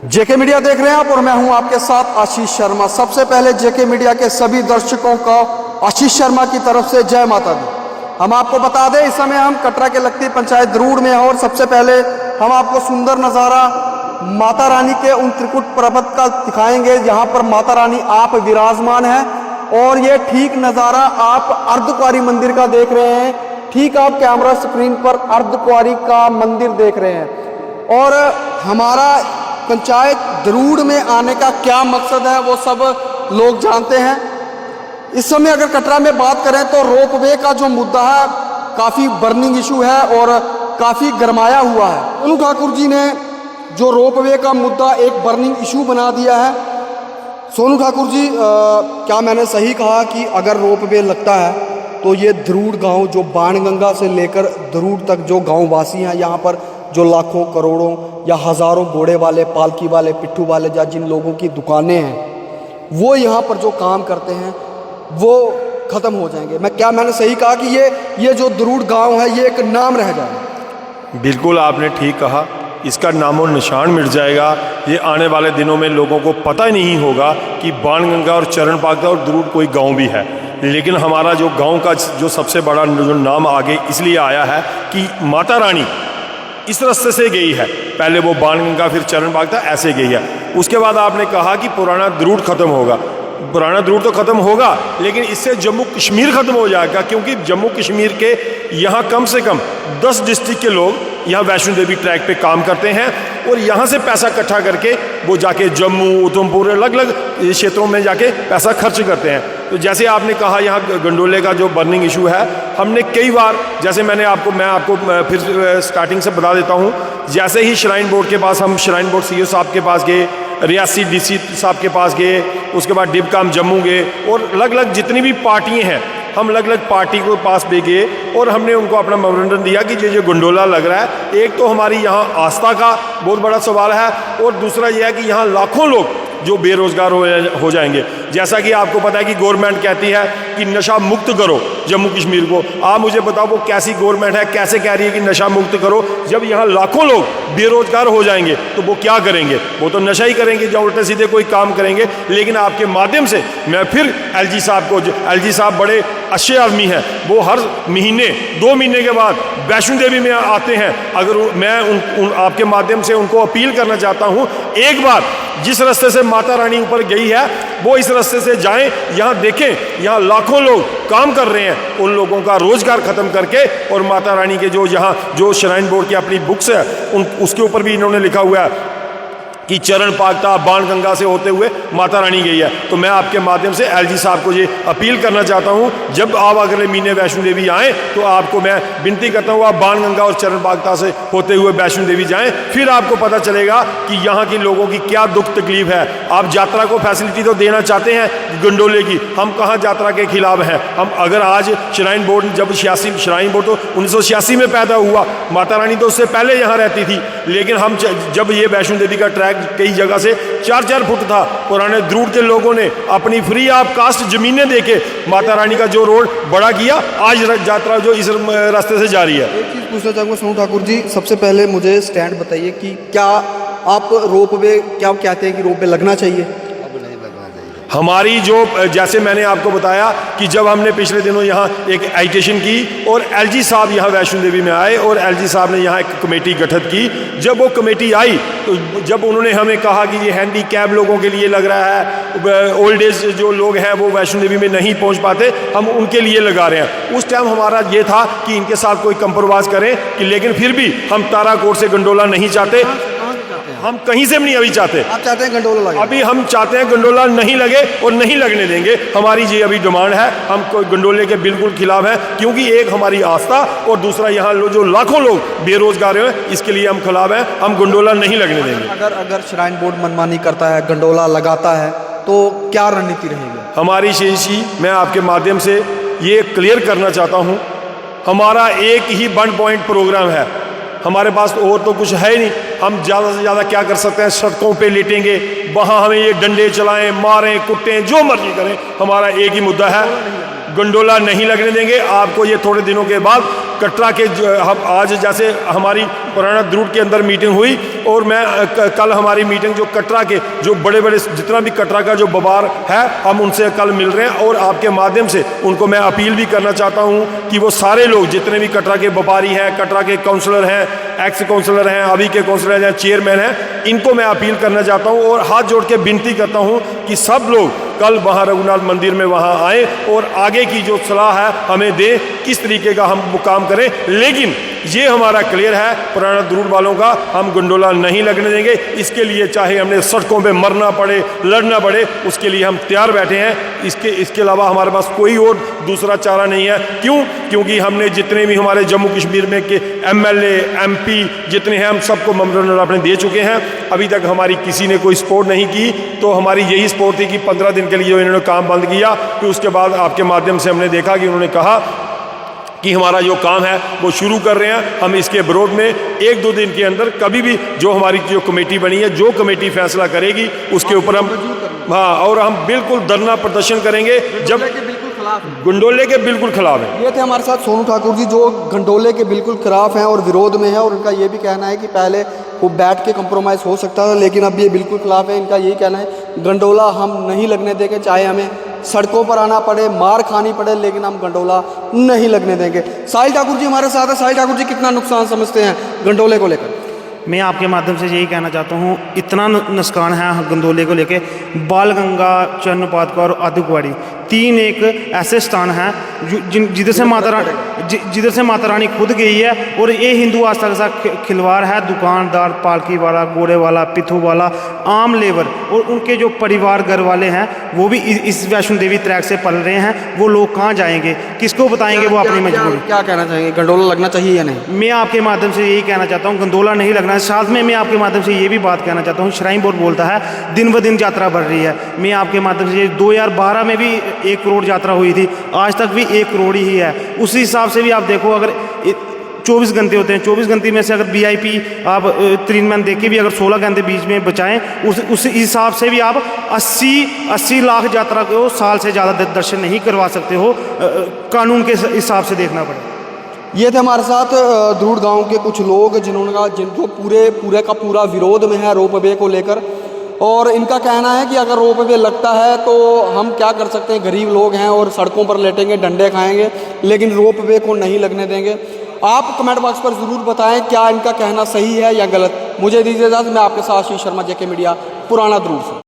जेके media देख रहे हैं आप और मैं हूं आपके साथ आशीष शर्मा। सबसे पहले जेके मीडिया के सभी दर्शकों को आशीष शर्मा की तरफ से जय माता दी। हम आपको बता दें इस समय हम कटरा के लगती पंचायत दरूड़ में हैं और सबसे पहले हम आपको सुंदर नज़ारा माता रानी के उन त्रिकुट पर्वत का दिखाएंगे जहां पर माता रानी आप विराजमान है। और ये ठीक नज़ारा आप अर्धकुंवारी मंदिर का देख रहे हैं। ठीक आप कैमरा स्क्रीन पर अर्धकुंवारी का मंदिर देख रहे हैं। और हमारा पंचायत दरूड़ में आने का क्या मकसद है वो सब लोग जानते हैं। इस समय अगर कटरा में बात करें तो रोपवे का जो मुद्दा है काफ़ी बर्निंग इशू है और काफ़ी गरमाया हुआ है। सोनू ठाकुर जी ने जो रोपवे का मुद्दा एक बर्निंग इशू बना दिया है। सोनू ठाकुर जी क्या मैंने सही कहा कि अगर रोपवे लगता है तो ये दरूड़ गांव जो बाणगंगा से लेकर दरूड़ तक जो गांव वासी हैं यहाँ पर जो लाखों करोड़ों या हज़ारों घोड़े वाले पालकी वाले पिट्ठू वाले या जिन लोगों की दुकानें हैं वो यहाँ पर जो काम करते हैं वो ख़त्म हो जाएंगे। मैंने सही कहा कि ये जो दरूड़ गांव है ये एक नाम रह जाएगा? बिल्कुल आपने ठीक कहा, इसका नामो निशान मिट जाएगा। ये आने वाले दिनों में लोगों को पता ही नहीं होगा कि बाणगंगा और चरण पागदा और दरूड़ कोई गांव भी है। लेकिन हमारा जो गांव का जो सबसे बड़ा जो नाम आगे इसलिए आया है कि माता रानी इस रास्ते से गई है। पहले वो बाणगंगा फिर चरण पागदा ऐसे गई है। उसके बाद आपने कहा कि पुराना दरूड़ ख़त्म होगा। पुराना दरूड़ तो ख़त्म होगा लेकिन इससे जम्मू कश्मीर ख़त्म हो जाएगा, क्योंकि जम्मू कश्मीर के यहाँ कम से कम 10 डिस्ट्रिक्ट के लोग यहाँ वैष्णो देवी ट्रैक पे काम करते हैं और यहाँ से पैसा इकट्ठा करके वो जाके जम्मू उधमपुर अलग अलग क्षेत्रों में जाके पैसा खर्च करते हैं। तो जैसे आपने कहा यहाँ गंडोले का जो बर्निंग इशू है, हमने कई बार जैसे मैं आपको फिर स्टार्टिंग से बता देता हूँ। जैसे ही श्राइन बोर्ड के पास हम श्राइन बोर्ड सीईओ साहब के पास गए, रियासी डीसी साहब के पास गए, उसके बाद डिबकाम जम्मू गए और अलग अलग जितनी भी पार्टियाँ हैं हम अलग अलग पार्टी के पास भी गए और हमने उनको अपना मेमोरेंडम दिया कि ये जो गंडोला लग रहा है, एक तो हमारी यहाँ आस्था का बहुत बड़ा सवाल है और दूसरा यह है कि यहाँ लाखों लोग जो बेरोज़गार हो जाएंगे। जैसा कि आपको पता है कि गवर्नमेंट कहती है कि नशा मुक्त करो जम्मू कश्मीर को। आप मुझे बताओ वो कैसी गवर्नमेंट है, कैसे कह रही है कि नशा मुक्त करो, जब यहाँ लाखों लोग बेरोज़गार हो जाएंगे तो वो क्या करेंगे? वो तो नशा ही करेंगे या उल्टे सीधे कोई काम करेंगे। लेकिन आपके माध्यम से मैं फिर एलजी साहब को, एलजी साहब बड़े अच्छे आदमी हैं, वो हर महीने 2 महीने के बाद वैष्णो देवी में आते हैं। अगर मैं आपके माध्यम से उनको अपील करना चाहता हूँ, एक बार जिस रास्ते से माता रानी ऊपर गई है वो इस रास्ते से जाएं, यहाँ देखें यहाँ लाखों लोग काम कर रहे हैं। उन लोगों का रोजगार खत्म करके और माता रानी के जो यहाँ जो श्राइन बोर्ड की अपनी बुक्स है उसके ऊपर भी इन्होंने लिखा हुआ है कि चरण पागदा बाणगंगा से होते हुए माता रानी गई है। तो मैं आपके माध्यम से एलजी साहब को ये अपील करना चाहता हूँ, जब आप अगले महीने वैष्णो देवी आएँ तो आपको मैं विनती करता हूँ आप बाणगंगा और चरण पागदा से होते हुए वैष्णो देवी जाएँ। फिर आपको पता चलेगा कि यहाँ के लोगों की क्या दुख तकलीफ है। आप यात्रा को फैसिलिटी तो देना चाहते हैं गंडोले की, हम कहाँ यात्रा के खिलाफ हैं। हम अगर आज श्राइन बोर्ड जब श्राइन बोर्ड तो 1986 में पैदा हुआ, माता रानी तो उससे पहले यहाँ रहती थी। लेकिन हम जब ये वैष्णो देवी का ट्रैक कई जगह से 4-4 फुट था, पुराने दरूड़ के लोगों ने अपनी फ्री ऑफ कास्ट जमीनें देके माता रानी का जो रोड बड़ा किया, आज यात्रा जो इस रास्ते से जा रही है। एक चीज़ पूछना चाहूँगा सोनू ठाकुर जी, सबसे पहले मुझे स्टैंड बताइए कि क्या आप रोपवे क्या कहते हैं कि रोपवे लगना चाहिए? हमारी जो जैसे मैंने आपको बताया कि जब हमने पिछले दिनों यहाँ एक एजिटेशन की और एलजी साहब यहाँ वैष्णो देवी में आए और एलजी साहब ने यहाँ एक कमेटी गठित की। जब वो कमेटी आई तो जब उन्होंने हमें कहा कि ये हैंडी कैप लोगों के लिए लग रहा है, ओल्ड एज जो लोग हैं वो वैष्णो देवी में नहीं पहुँच पाते, हम उनके लिए लगा रहे हैं। उस टाइम हमारा ये था कि इनके साथ कोई कंप्रोमाइज़ करें कि, लेकिन फिर भी हम ताराकोट से गंडोला नहीं चाहते, हम कहीं से भी नहीं अभी चाहते। आप चाहते हैं गंडोला लगे? अभी हम चाहते हैं गंडोला नहीं लगे और नहीं लगने देंगे। हमारी ये अभी डिमांड है, हम कोई गंडोले के बिल्कुल खिलाफ हैं, क्योंकि एक हमारी आस्था और दूसरा यहाँ जो लाखों लोग बेरोजगार हैं इसके लिए हम खिलाफ हैं। हम गंडोला नहीं लगने देंगे। अगर श्राइन बोर्ड मनमानी करता है, गंडोला लगाता है तो क्या रणनीति रहेगी हमारी? शेषी मैं आपके माध्यम से ये क्लियर करना चाहता हूँ, हमारा एक ही 1 पॉइंट प्रोग्राम है, हमारे पास तो और तो कुछ है नहीं। हम ज़्यादा से ज़्यादा क्या कर सकते हैं? सड़कों पे लेटेंगे, वहाँ हमें ये डंडे चलाएं, मारें, कुटें, जो मर्जी करें, हमारा एक ही मुद्दा है गंडोला नहीं लगने देंगे। आपको ये थोड़े दिनों के बाद कटरा के हम आज जैसे हमारी पुराना द्रुड के अंदर मीटिंग हुई और मैं कल हमारी मीटिंग जो कटरा के जो बड़े बड़े जितना भी कटरा का जो बबार है हम उनसे कल मिल रहे हैं और आपके माध्यम से उनको मैं अपील भी करना चाहता हूं कि वो सारे लोग जितने भी कटरा के व्यापारी हैं, कटरा के काउंसलर हैं, एक्स काउंसलर हैं, अभी के काउंसलर हैं, चेयरमैन हैं, इनको मैं अपील करना चाहता हूं और हाथ जोड़ के विनती करता हूं कि सब लोग कल वहाँ रघुनाथ मंदिर में वहाँ आए और आगे की जो सलाह है हमें दें किस तरीके का हम काम करें। लेकिन ये हमारा क्लियर है पुराना द्रुड वालों का, हम गंडोला नहीं लगने देंगे। इसके लिए चाहे हमने सड़कों पे मरना पड़े, लड़ना पड़े, उसके लिए हम तैयार बैठे हैं। इसके अलावा हमारे पास कोई और दूसरा चारा नहीं है। क्यों? क्योंकि हमने जितने भी हमारे जम्मू कश्मीर में के MLA MP जितने हैं हम सबको मेमोरेंडम अपने दे चुके हैं। अभी तक हमारी किसी ने कोई सपोर्ट नहीं की, तो हमारी यही सपोर्ट थी कि 15 दिन के लिए इन्होंने काम बंद किया। फिर उसके बाद आपके माध्यम से हमने देखा कि उन्होंने कहा कि हमारा जो काम है वो शुरू कर रहे हैं। हम इसके विरोध में 1-2 दिन के अंदर कभी भी जो हमारी जो कमेटी बनी है, जो कमेटी फैसला करेगी उसके ऊपर हम और हम बिल्कुल धरना प्रदर्शन करेंगे। जब गंडोले के बिल्कुल खिलाफ है। ये थे हमारे साथ सोनू ठाकुर जी जो गंडोले के बिल्कुल खिलाफ हैं और विरोध में है, और उनका ये भी कहना है कि पहले वो बैठ के कंप्रोमाइज़ हो सकता था लेकिन अब ये बिल्कुल खिलाफ है। इनका यही कहना है गंडोला हम नहीं लगने देंगे, चाहे हमें सड़कों पर आना पड़े, मार खानी पड़े, लेकिन हम गंडोला नहीं लगने देंगे। साहिल ठाकुर जी हमारे साथ है। साहिल ठाकुर जी कितना नुकसान समझते हैं गंडोले को लेकर? मैं आपके माध्यम से यही कहना चाहता हूँ, इतना नुकसान है गंदोले को लेके। बालगंगा, चन्नपादका और आदुकवाड़ी 3 एक ऐसे स्थान हैं जिधर से माता रानी खुद गई है, और ये हिंदू आस्था के साथ खिलवाड़ है। दुकानदार, पालकी वाला, घोड़े वाला, पिथु वाला, आम लेबर और उनके जो परिवार घर वाले हैं वो भी इस वैष्णो देवी ट्रैक से पल रहे हैं। वो लोग कहाँ जाएंगे, किसको बताएंगे वो अपनी मजबूरी? क्या कहना चाहेंगे, गंडोला लगना चाहिए या नहीं? मैं आपके माध्यम से यही कहना चाहता हूँ, गंडोला नहीं लगना है। साथ में मैं आपके माध्यम से ये भी बात कहना चाहता हूँ, श्राइन बोर्ड बोलता है दिन ब दिन यात्रा बढ़ रही है। मैं आपके माध्यम से 2012 में भी 1 करोड़ यात्रा हुई थी, आज तक भी 1 करोड़ ही है। उसी हिसाब से भी आप देखो, अगर 24 घंटे होते हैं, 24 घंटे में से अगर VIP आप 3 मैन देख के भी अगर 16 घंटे बीच में बचाएं, उस हिसाब से भी आप 80 लाख यात्रा को साल से ज़्यादा दर्शन नहीं करवा सकते हो, कानून के हिसाब से देखना पड़ेगा। ये थे हमारे साथ द्रुड गांव के कुछ लोग जिनको पूरे का पूरा विरोध में है रोपवे को लेकर, और इनका कहना है कि अगर रोपवे लगता है तो हम क्या कर सकते हैं, गरीब लोग हैं और सड़कों पर लेटेंगे, डंडे खाएंगे, लेकिन रोपवे को नहीं लगने देंगे। आप कमेंट बॉक्स पर ज़रूर बताएं क्या इनका कहना सही है या गलत। मुझे दीजिए इजाज़त, मैं आपके साथ आशीष शर्मा, JK मीडिया, पुराना द्रुड से।